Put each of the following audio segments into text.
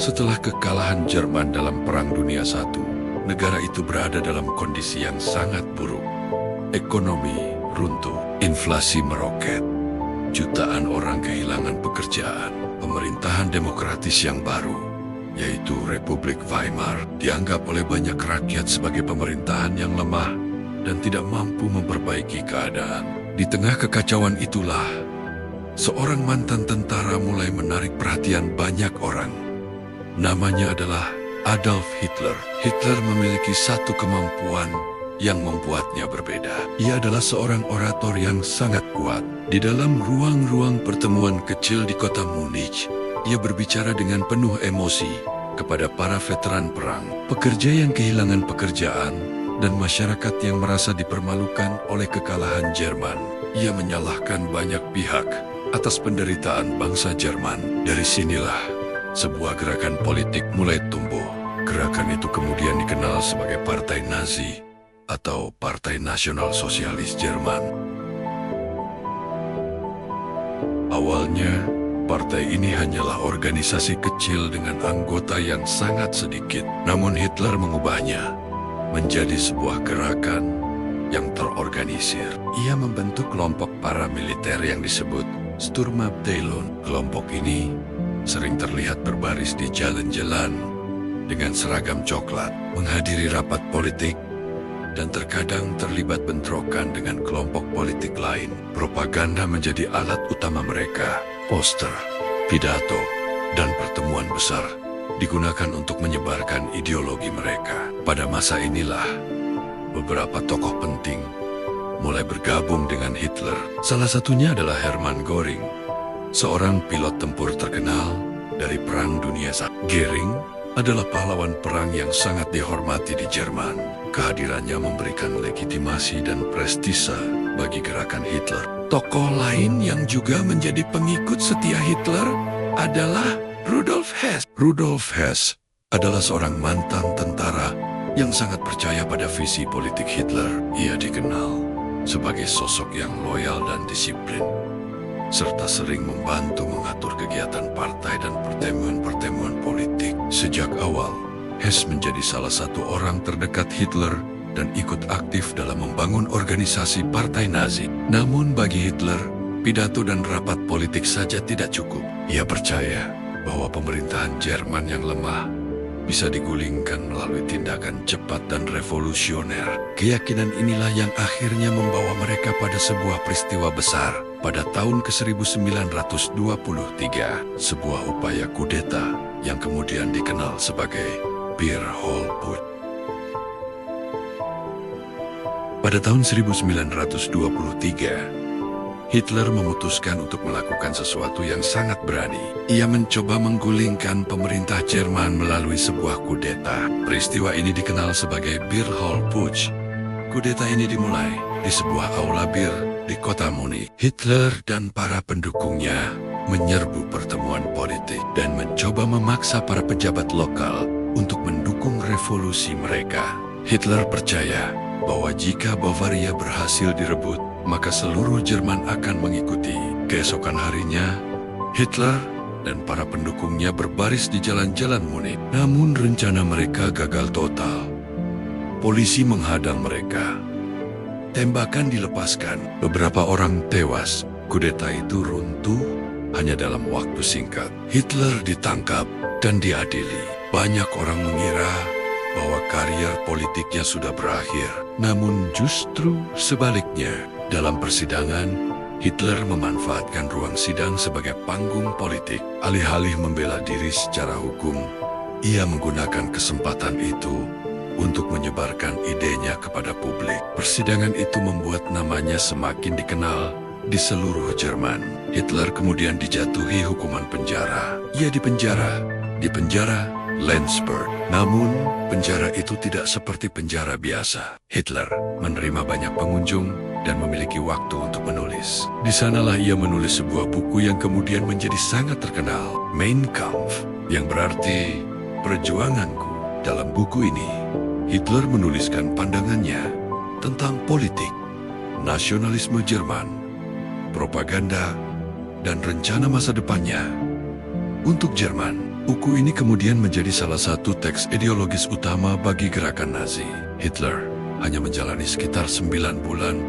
Setelah kekalahan Jerman dalam Perang Dunia I, negara itu berada dalam kondisi yang sangat buruk. Ekonomi runtuh, inflasi meroket, jutaan orang kehilangan pekerjaan. Pemerintahan demokratis yang baru, yaitu Republik Weimar, dianggap oleh banyak rakyat sebagai pemerintahan yang lemah dan tidak mampu memperbaiki keadaan. Di tengah kekacauan itulah, seorang mantan tentara mulai menarik perhatian banyak orang. Namanya adalah Adolf Hitler. Hitler memiliki satu kemampuan yang membuatnya berbeda. Ia adalah seorang orator yang sangat kuat. Di dalam ruang-ruang pertemuan kecil di kota Munich, ia berbicara dengan penuh emosi kepada para veteran perang, pekerja yang kehilangan pekerjaan, dan masyarakat yang merasa dipermalukan oleh kekalahan Jerman. Ia menyalahkan banyak pihak atas penderitaan bangsa Jerman. Dari sinilah sebuah gerakan politik mulai tumbuh. Gerakan itu kemudian dikenal sebagai Partai Nazi atau Partai Nasional Sosialis Jerman. Awalnya, partai ini hanyalah organisasi kecil dengan anggota yang sangat sedikit. Namun Hitler mengubahnya menjadi sebuah gerakan yang terorganisir. Ia membentuk kelompok paramiliter yang disebut Sturmabteilung. Kelompok ini sering terlihat berbaris di jalan-jalan dengan seragam coklat, menghadiri rapat politik, dan terkadang terlibat bentrokan dengan kelompok politik lain. Propaganda menjadi alat utama mereka. Poster, pidato, dan pertemuan besar digunakan untuk menyebarkan ideologi mereka. Pada masa inilah, beberapa tokoh penting mulai bergabung dengan Hitler. Salah satunya adalah Hermann Göring, seorang pilot tempur terkenal dari Perang Dunia I. Göring adalah pahlawan perang yang sangat dihormati di Jerman. Kehadirannya memberikan legitimasi dan prestise bagi gerakan Hitler. Tokoh lain yang juga menjadi pengikut setia Hitler adalah Rudolf Hess. Rudolf Hess adalah seorang mantan tentara yang sangat percaya pada visi politik Hitler. Ia dikenal sebagai sosok yang loyal dan disiplin, serta sering membantu mengatur kegiatan partai dan pertemuan-pertemuan politik. Sejak awal, Hess menjadi salah satu orang terdekat Hitler dan ikut aktif dalam membangun organisasi Partai Nazi. Namun bagi Hitler, pidato dan rapat politik saja tidak cukup. Ia percaya bahwa pemerintahan Jerman yang lemah bisa digulingkan melalui tindakan cepat dan revolusioner. Keyakinan inilah yang akhirnya membawa mereka pada sebuah peristiwa besar. Pada tahun ke-1923, sebuah upaya kudeta yang kemudian dikenal sebagai Beer-Hol-Putsch. Pada tahun 1923, Hitler memutuskan untuk melakukan sesuatu yang sangat berani. Ia mencoba menggulingkan pemerintah Jerman melalui sebuah kudeta. Peristiwa ini dikenal sebagai Beer-Hol-Putsch. Kudeta ini dimulai di sebuah aula bir di kota Munich. Hitler dan para pendukungnya menyerbu pertemuan politik dan mencoba memaksa para pejabat lokal untuk mendukung revolusi mereka. Hitler percaya bahwa jika Bavaria berhasil direbut, maka seluruh Jerman akan mengikuti. Keesokan harinya, Hitler dan para pendukungnya berbaris di jalan-jalan Munich. Namun rencana mereka gagal total. Polisi menghadang mereka. Tembakan dilepaskan. Beberapa orang tewas. Kudeta itu runtuh hanya dalam waktu singkat. Hitler ditangkap dan diadili. Banyak orang mengira bahwa karier politiknya sudah berakhir. Namun justru sebaliknya. Dalam persidangan, Hitler memanfaatkan ruang sidang sebagai panggung politik. Alih-alih membela diri secara hukum, ia menggunakan kesempatan itu untuk menyebarkan idenya kepada publik. Persidangan itu membuat namanya semakin dikenal di seluruh Jerman. Hitler kemudian dijatuhi hukuman penjara. Ia dipenjara Lenzburg. Namun, penjara itu tidak seperti penjara biasa. Hitler menerima banyak pengunjung dan memiliki waktu untuk menulis. Di sanalah ia menulis sebuah buku yang kemudian menjadi sangat terkenal, Mein Kampf, yang berarti perjuanganku. Dalam buku ini, Hitler menuliskan pandangannya tentang politik, nasionalisme Jerman, propaganda, dan rencana masa depannya untuk Jerman. Buku ini kemudian menjadi salah satu teks ideologis utama bagi gerakan Nazi. Hitler hanya menjalani sekitar 9 bulan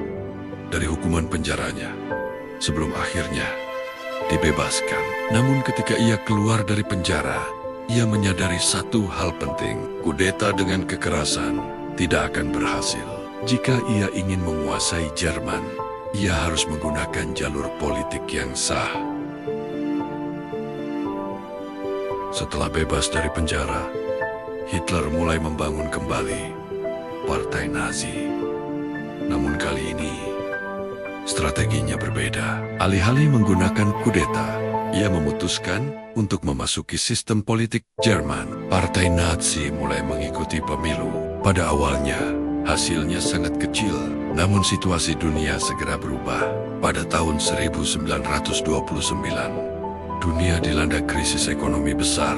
dari hukuman penjaranya sebelum akhirnya dibebaskan. Namun ketika ia keluar dari penjara, ia menyadari satu hal penting: kudeta dengan kekerasan tidak akan berhasil. Jika ia ingin menguasai Jerman, ia harus menggunakan jalur politik yang sah. Setelah bebas dari penjara, Hitler mulai membangun kembali Partai Nazi. Namun kali ini, strateginya berbeda. Alih-alih menggunakan kudeta, ia memutuskan untuk memasuki sistem politik Jerman. Partai Nazi mulai mengikuti pemilu. Pada awalnya, hasilnya sangat kecil, namun situasi dunia segera berubah. Pada tahun 1929, dunia dilanda krisis ekonomi besar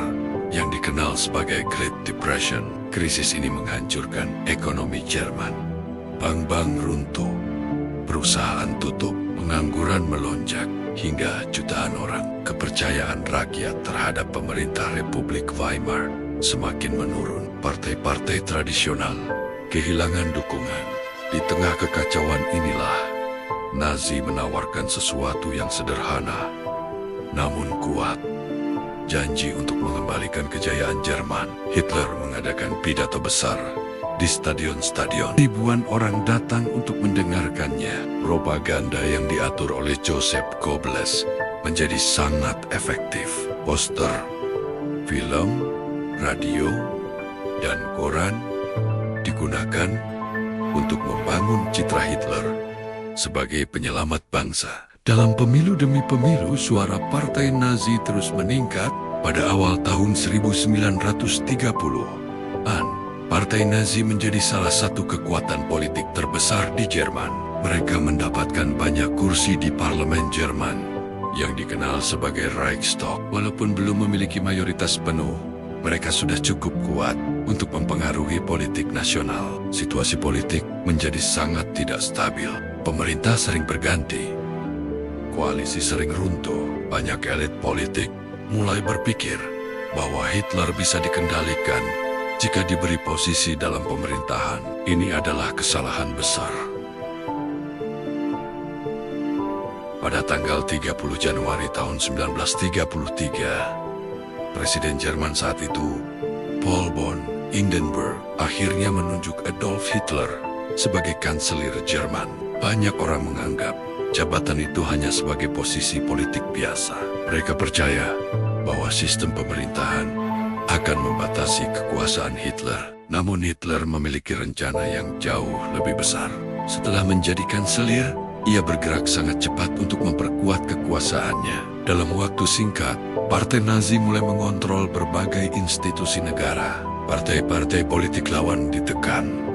yang dikenal sebagai Great Depression. Krisis ini menghancurkan ekonomi Jerman. Bank-bank runtuh, perusahaan tutup, pengangguran melonjak, hingga jutaan orang. Kepercayaan rakyat terhadap pemerintah Republik Weimar semakin menurun. Partai-partai tradisional kehilangan dukungan. Di tengah kekacauan inilah, Nazi menawarkan sesuatu yang sederhana namun kuat. Janji untuk mengembalikan kejayaan Jerman. Hitler mengadakan pidato besar di stadion-stadion. Ribuan orang datang untuk mendengarkannya. Propaganda yang diatur oleh Joseph Goebbels menjadi sangat efektif. Poster, film, radio, dan koran digunakan untuk membangun citra Hitler sebagai penyelamat bangsa. Dalam pemilu demi pemilu, suara Partai Nazi terus meningkat. Pada awal tahun 1930-an, Partai Nazi menjadi salah satu kekuatan politik terbesar di Jerman. Mereka mendapatkan banyak kursi di parlemen Jerman yang dikenal sebagai Reichstag. Walaupun belum memiliki mayoritas penuh, mereka sudah cukup kuat untuk mempengaruhi politik nasional. Situasi politik menjadi sangat tidak stabil. Pemerintah sering berganti, koalisi sering runtuh. Banyak elit politik mulai berpikir bahwa Hitler bisa dikendalikan jika diberi posisi dalam pemerintahan. Ini adalah kesalahan besar. Pada tanggal 30 Januari tahun 1933, Presiden Jerman saat itu, Paul von Hindenburg, akhirnya menunjuk Adolf Hitler sebagai kanselir Jerman. Banyak orang menganggap jabatan itu hanya sebagai posisi politik biasa. Mereka percaya bahwa sistem pemerintahan akan membatasi kekuasaan Hitler. Namun Hitler memiliki rencana yang jauh lebih besar. Setelah menjadi kanselir, ia bergerak sangat cepat untuk memperkuat kekuasaannya. Dalam waktu singkat, Partai Nazi mulai mengontrol berbagai institusi negara. Partai-partai politik lawan ditekan.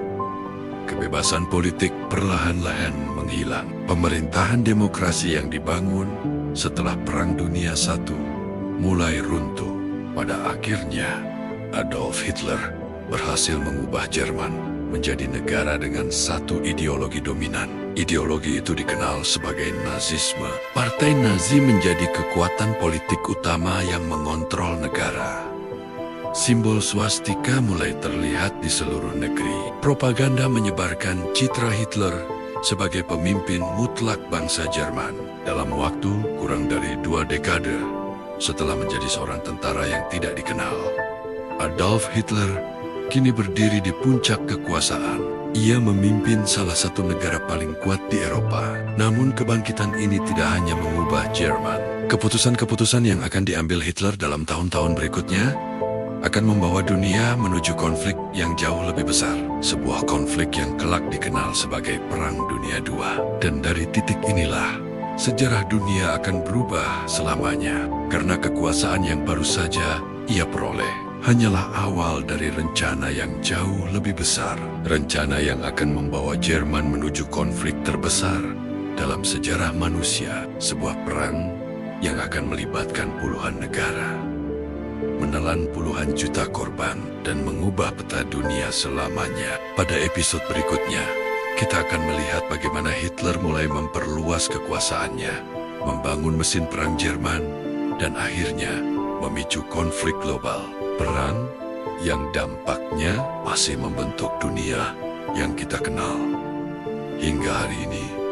Kebebasan politik perlahan-lahan menghilang. Pemerintahan demokrasi yang dibangun setelah Perang Dunia I mulai runtuh. Pada akhirnya, Adolf Hitler berhasil mengubah Jerman menjadi negara dengan satu ideologi dominan. Ideologi itu dikenal sebagai Nazisme. Partai Nazi menjadi kekuatan politik utama yang mengontrol negara. Simbol swastika mulai terlihat di seluruh negeri. Propaganda menyebarkan citra Hitler sebagai pemimpin mutlak bangsa Jerman. Dalam waktu kurang dari 2 dekade, setelah menjadi seorang tentara yang tidak dikenal, Adolf Hitler kini berdiri di puncak kekuasaan. Ia memimpin salah satu negara paling kuat di Eropa. Namun kebangkitan ini tidak hanya mengubah Jerman. Keputusan-keputusan yang akan diambil Hitler dalam tahun-tahun berikutnya akan membawa dunia menuju konflik yang jauh lebih besar. Sebuah konflik yang kelak dikenal sebagai Perang Dunia II. Dan dari titik inilah, sejarah dunia akan berubah selamanya. Karena kekuasaan yang baru saja ia peroleh hanyalah awal dari rencana yang jauh lebih besar. Rencana yang akan membawa Jerman menuju konflik terbesar dalam sejarah manusia. Sebuah perang yang akan melibatkan puluhan negara, menelan puluhan juta korban, dan mengubah peta dunia selamanya. Pada episode berikutnya, kita akan melihat bagaimana Hitler mulai memperluas kekuasaannya, membangun mesin perang Jerman, dan akhirnya memicu konflik global. Peran yang dampaknya masih membentuk dunia yang kita kenal hingga hari ini.